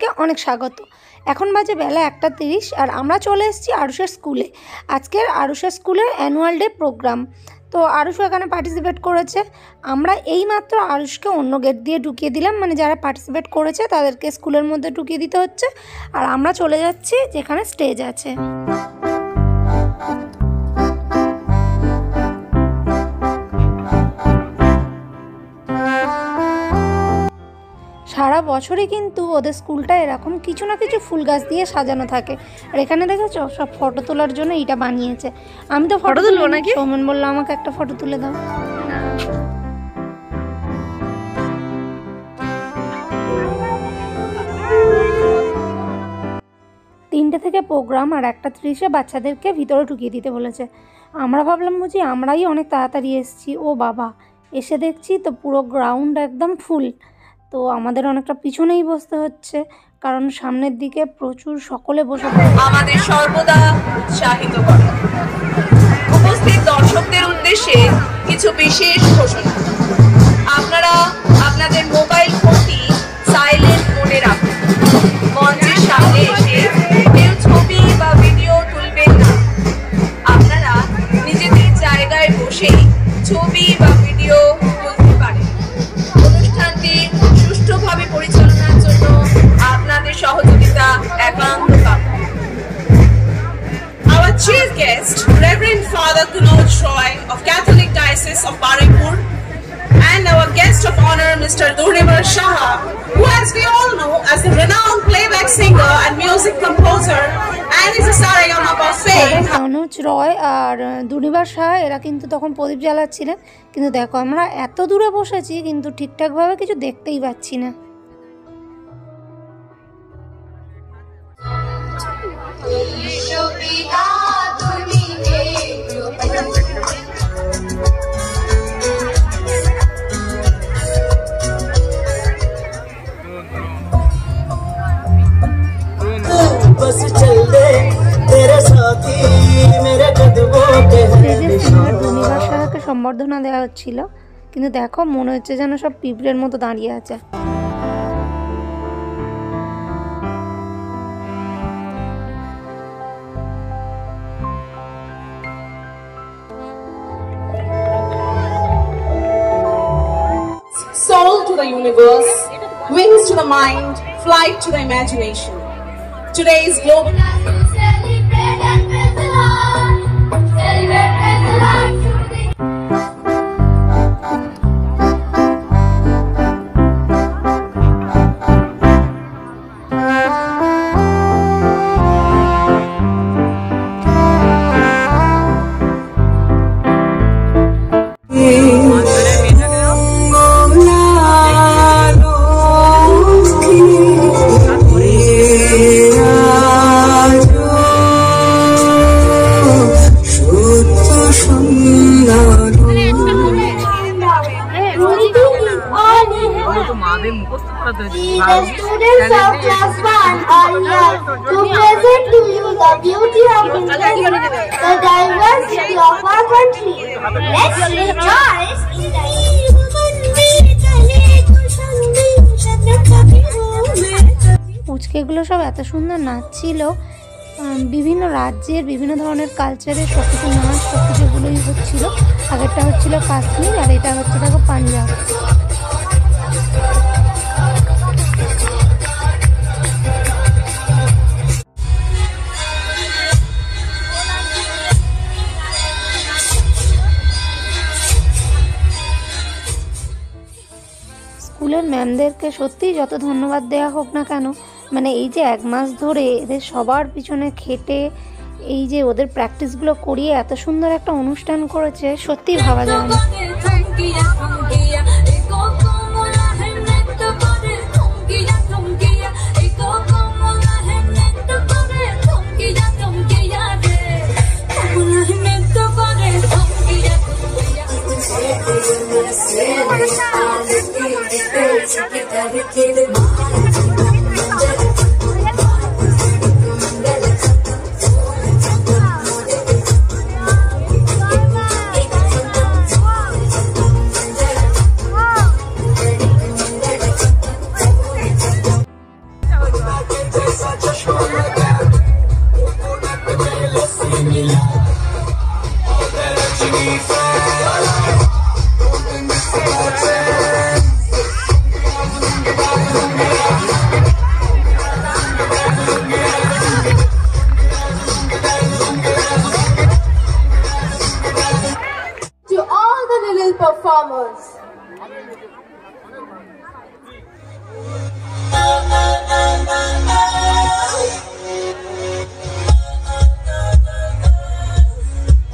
সবাইকে অনেক স্বাগত। এখন বাজে বেলা 1:30 আর আমরা চলে এসেছি আরুষের স্কুলে। আজকের আরুষের স্কুলের অ্যানুয়াল ডে প্রোগ্রাম। তো আরুষ এখানে পার্টিসিপেট করেছে। আমরা এইমাত্র আরুষকে অন্য গেট দিয়ে ঢুকিয়ে দিলাম, মানে যারা পার্টিসিপেট করেছে তাদেরকে স্কুলের মধ্যে ঢুকিয়ে দিতে হচ্ছে। আর আমরা চলে যাচ্ছি যেখানে স্টেজ আছে। সারা বছরই কিন্তু ওদের স্কুলটা এরকম কিছু না কিছু ফুল গাছ দিয়ে সাজানো থাকে। আর এখানে দেখেছো সব ফটো তোলার জন্য এইটা বানিয়েছে। আমি তো ফটো তুলবো নাকি, সৌমেন বললো আমাকে একটা ফটো তুলে দাও। 3টে থেকে প্রোগ্রাম আর 1:30 বাচ্চাদেরকে ভিতরে ঢুকিয়ে দিতে বলেছে। আমরা ভাবলাম বুঝি আমরাই অনেক তাড়াতাড়ি এসেছি। ও বাবা, এসে দেখছি তো পুরো গ্রাউন্ড একদম ফুল। তো আমাদের অনেকটা পিছনেই বসতে হচ্ছে, কারণ সামনের দিকে প্রচুর সকলে বসে আমাদের সর্বদা উৎসাহিত করে। উপস্থিত দর্শকদের উদ্দেশ্যে কিছু বিশেষ ঘোষণা। আপনারা আপনাদের মোবাইল ফোনটি সাইলেন্ট মোডে রাখুন। মঞ্চের সামনে এসে কেউ ছবি বা ভিডিও তুলবেন না। আপনারা নিজেদের জায়গায় বসেই ছবি বা ভিডিও তুলতে পারেন। অনুষ্ঠানটি সুষ্ঠুভাবে পরিচালনার জন্য আপনাদের সহযোগিতা একান্ত কাম্য। Our chief guest, Reverend Father Kunal Troy of Catholic Diocese of Baraipur, and our guest of honor, Mr. Dunivar Shah, who, as we all know, as a renowned playback singer and music composer, and is a Sarayama fame. অনুজ রয় আর দুনিবার শাহ এরা কিন্তু তখন প্রদীপ জ্বালাচ্ছিলেন। কিন্তু দেখো আমরা এত দূরে বসেছি কিন্তু ঠিকঠাকভাবে কিছু দেখতেই পাচ্ছি না। দুনিবার শাহকে সম্বর্ধনা দেওয়া হচ্ছিল, কিন্তু দেখো মনে হচ্ছে যেন সব পিঁপড়ের মতো দাঁড়িয়ে আছে। Soul to the universe, wings to the mind, flight to the imagination. Today's global The students of class 1 are here to present to you the beauty of India, the diversity of our country. Let's rejoice in the পুচকেগুলো সব এত সুন্দর নাচছিল। বিভিন্ন রাজ্যের বিভিন্ন ধরনের কালচারের সব কিছু নাচ সব কিছুগুলোই হচ্ছিল। আগেরটা হচ্ছিল কাশ্মীর আর এটা হচ্ছে দেখো পাঞ্জাব। স্কুলের ম্যামদেরকে সত্যিই যত ধন্যবাদ দেওয়া হোক না কেন, মানে এই যে 1 মাস ধরে এদের সবার পিছনে খেটে এই যে ওদের প্র্যাকটিসগুলো করিয়ে এত সুন্দর একটা অনুষ্ঠান করেছে, সত্যিই ভাবা যায় না। Performers.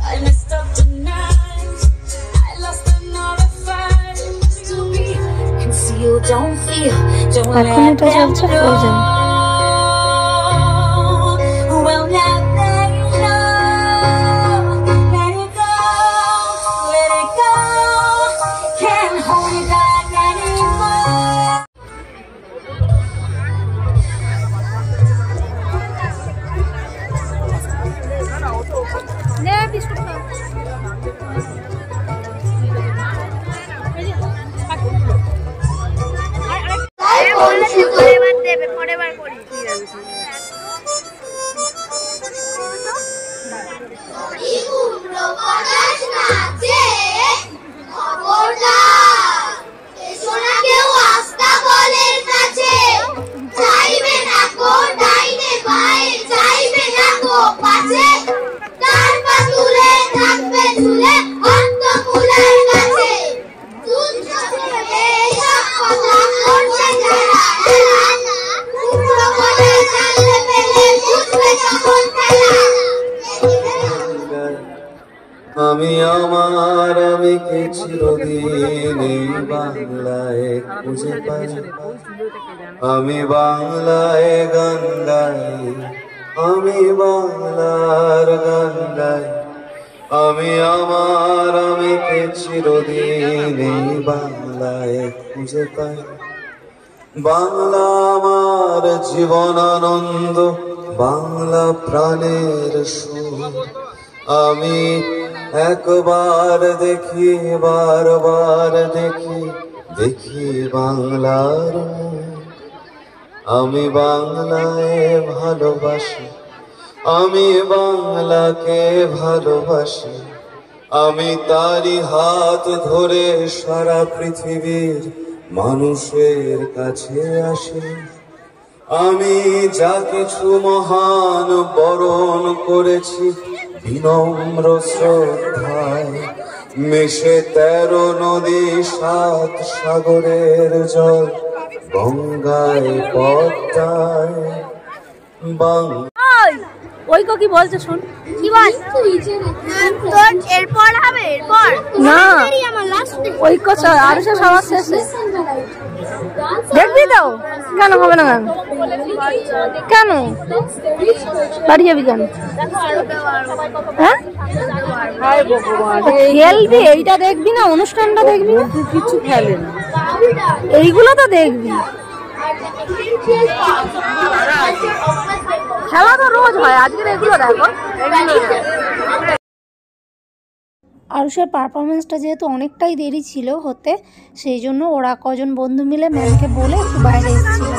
I messed up tonight. I lost another fight to be concealed. Don't feel, don't let them know. Well, now they know. Let it go, let it go. Can't hold it back anymore. আমি আমার আমিকে চিরদিন এই বাংলায় খুঁজে পাই, আমি বাংলায় গান গাই, আমি বাংলার গান গাই, আমি আমার আমিকে চিরদিন এই বাংলায় খুঁজে পাই। বাংলা আমার জীবন আনন্দ, বাংলা প্রাণের সুর। আমি একবার দেখি, বারবার দেখি, দেখি বাংলার মুখ। আমি বাংলায় ভালোবাসি, আমি বাংলাকে ভালোবাসি, আমি তারই হাত ধরে সারা পৃথিবীর মানুষের কাছে আসি। আমি যা কিছু মহান বরণ করেছি বিনম্র শ্রদ্ধায়, মেশে 13 নদী 7 সাগরের জল, গঙ্গায় পদ্মায় ওই কি বলছে শুন, কি বল তোর এরপর হবে, এরপর না আমার লাস্ট ওই কথা আর সবার শেষে দেখবি তো। কেন হবে না? গান কেন বাড়ি যাবি কেন? হ্যাঁ খেলবি, এইটা দেখবি না, অনুষ্ঠানটা দেখবি না, কিছু খেলে না, এইগুলো তো দেখবি। খেলা তো রোজ হয়, আজকের এগুলো দেখো। আরুষের পারফরমেন্সটা যেহেতু অনেকটাই দেরি ছিল হতে, সেই জন্য ওরা কজন বন্ধু মিলে ম্যামকে বলে একটু বাইরে এসেছিল।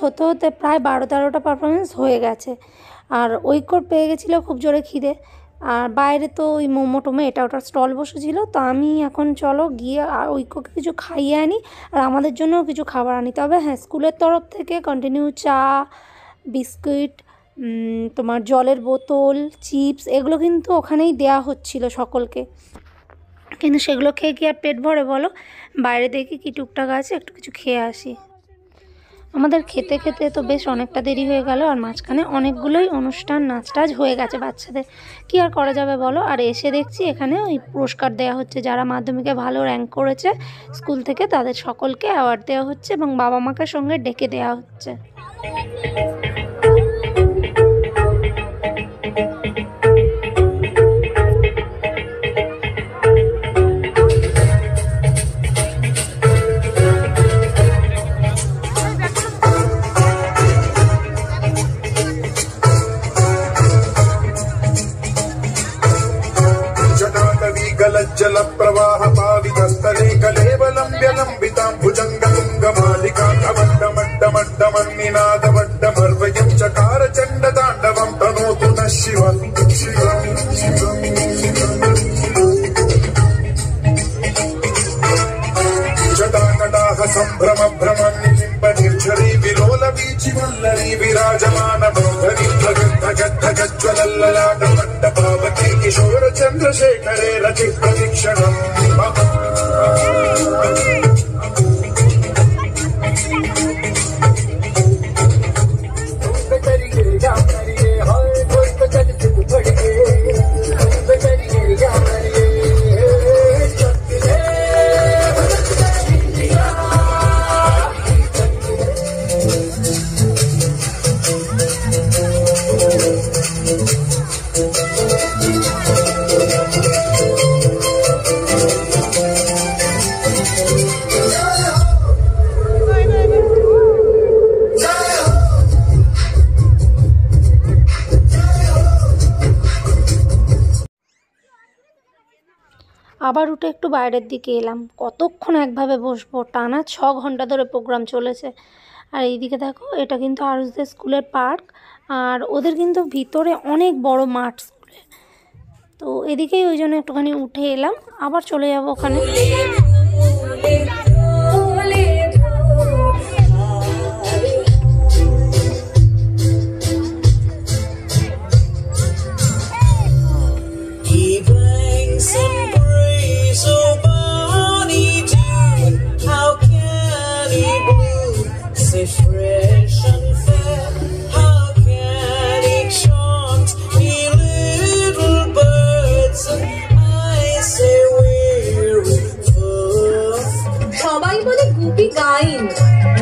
হতে হতে প্রায় 12-13টা পারফরমেন্স হয়ে গেছে। আর ঐক্যর পেয়ে গেছিলো খুব জোরে খিদে, আর বাইরে তো ওই মোমো টোমো এটা ওটার স্টল বসেছিল। তো আমি এখন চলো গিয়ে ঐক্যকে কিছু খাইয়ে আনি আর আমাদের জন্যও কিছু খাবার আনি। তবে হ্যাঁ, স্কুলের তরফ থেকে কন্টিনিউ চা, বিস্কুট, তোমার জলের বোতল, চিপস এগুলো কিন্তু ওখানেই দেয়া হচ্ছিল সকলকে, কিন্তু সেগুলো খেয়ে কি আর পেট ভরে বলো? বাইরে দেখি কি টুকটাক আছে, একটু কিছু খেয়ে আসি। আমাদের খেতে খেতে তো বেশ অনেকটা দেরি হয়ে গেল, আর মাঝখানে অনেকগুলোই অনুষ্ঠান নাচ টাচ হয়ে গেছে বাচ্চাদের, কি আর করা যাবে বলো। আর এসে দেখছি এখানে ওই পুরস্কার দেওয়া হচ্ছে, যারা মাধ্যমিকে ভালো র্যাঙ্ক করেছে স্কুল থেকে তাদের সকলকে অ্যাওয়ার্ড দেওয়া হচ্ছে এবং বাবা মাকে সঙ্গে ডেকে দেওয়া হচ্ছে। जल प्रवाह पावितस्थले कलेवलम्ब्य लम्बितां भुजङ्गतुङ्गमालिकां धमड्डमड्डमड्डमन्निनादमड्डमर्वयं चकार चण्डताण्डवं तनोतु नः शिवम् जटाकटाह सम्भ्रम भ्रमन्निलिम्ब निर्झरी विलोल वीचि वल्लरी विराजमान मोहनी धगद्धगद्धगज्ज्वलल्ललाट मण्डपावती किशोर चन्द्रशेखरे रचि प्रदीक्षणम् আবার উঠে একটু বাইরের দিকে এলাম। কতক্ষণ একভাবে বসবো, টানা 6 ঘন্টা ধরে প্রোগ্রাম চলেছে। আর এইদিকে দেখো, এটা কিন্তু আরুষদের স্কুলের পার্ক, আর ওদের কিন্তু ভিতরে অনেক বড় মাঠ স্কুলে। তো এদিকেই ওই জন্য একটুখানি উঠে এলাম, আবার চলে যাবো ওখানে।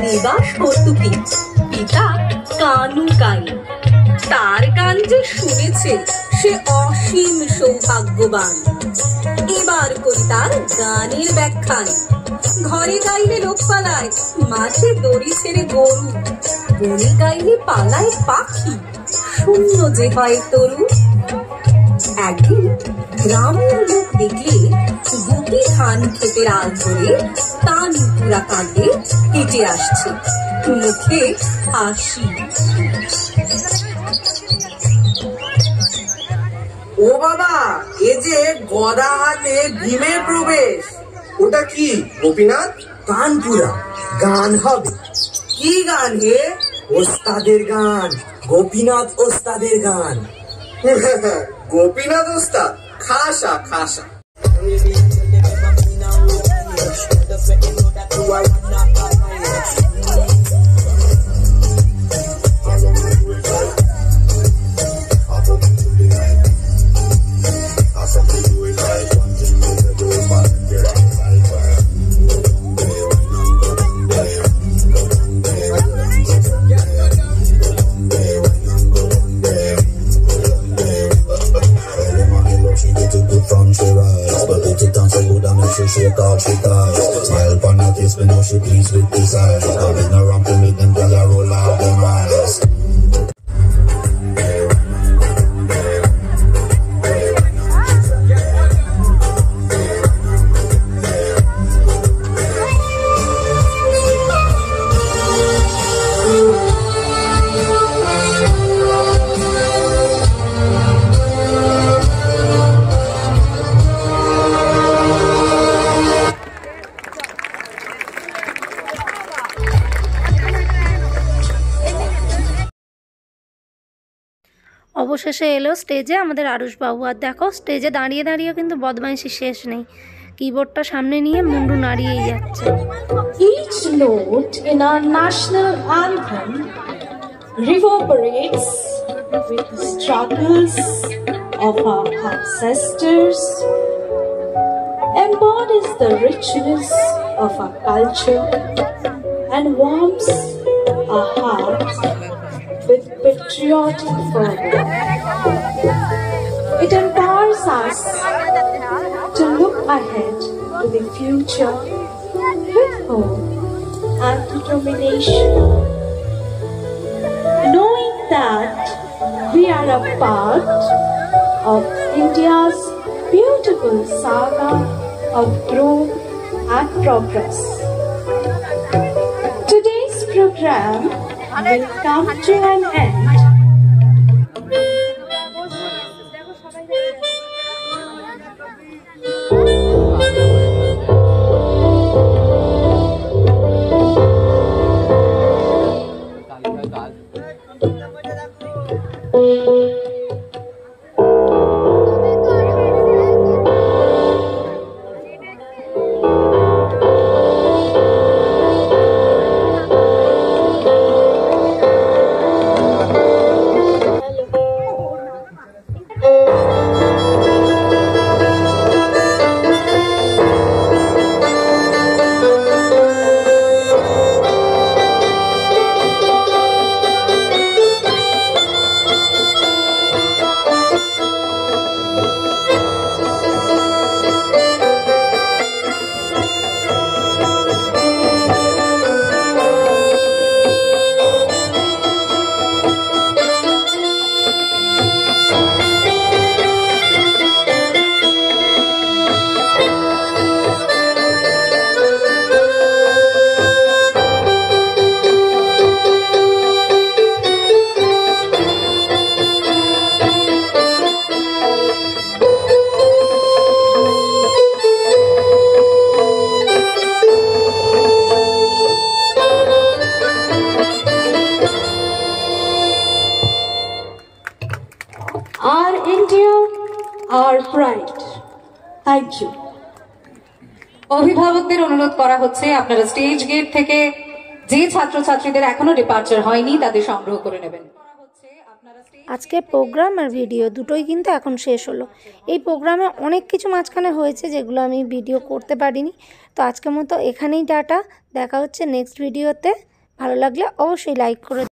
নিবাস পর্তুগিজ, পিতা কানু কাইন। তার গান যে শুনেছে সে অসীম সৌভাগ্যবান। এবার করি তার গানের ব্যাখ্যান। ঘরে গাইলে লোক পালায়, মাঠে দড়ি ছেড়ে গরু, বনে গাইলে পালায় পাখি, শূন্য যে হয় তরু। একদিন গ্রামের লোক দেখলে গুটি ধান ক্ষেতের আল ধরে তানপুরা কাঁধে হেঁটে আসছে, মুখে হাসি। ও বাবা, এ যে গদা হাতে ভীমের প্রবেশ। ওটা কি গোপীনাথ? তানপুরা গান হবে। কি গান হে? ওস্তাদের গান, গোপীনাথ ওস্তাদের গান। গোপীনাথ ওস্তাদ খাসা খাসা। Shake out, she ties. Smile upon her face, but now she pleased with this eyes. Coming around to meet them, girl, I roll out them eyes. অবশেষে এলো স্টেজে আমাদের আরুষবাবু। আর দেখো স্টেজে দাঁড়িয়ে দাঁড়িয়ে কিন্তু বদমাইশি শেষ নেই, কিবোর্ডটা সামনে নিয়ে মুন্ডু নাড়িয়েই যাচ্ছে। Each note in our national anthem reverberates with the struggles of our ancestors, embodies the richness of our culture, and warms our hearts with patriotic fervor. It empowers us to look ahead to the future with hope and determination, knowing that we are a part of India's beautiful saga of growth and progress. Today's program will come to an end. Our India, our pride. Thank you. অভিভাবকদের অনুরোধ করা হচ্ছে আপনারা stage gate থেকে যে ছাত্রছাত্রীদের এখনো departure হয়নি তাদের সংগ্রহ করে নেবেন। আজকে প্রোগ্রাম আর ভিডিও দুটোই কিন্তু এখন শেষ হলো। এই প্রোগ্রামে অনেক কিছু মাঝখানে হয়েছে যেগুলো আমি ভিডিও করতে পারিনি। তো আজকের মতো এখানেই টাটা, দেখা হচ্ছে নেক্সট ভিডিওতে। ভালো লাগলে অবশ্যই লাইক করে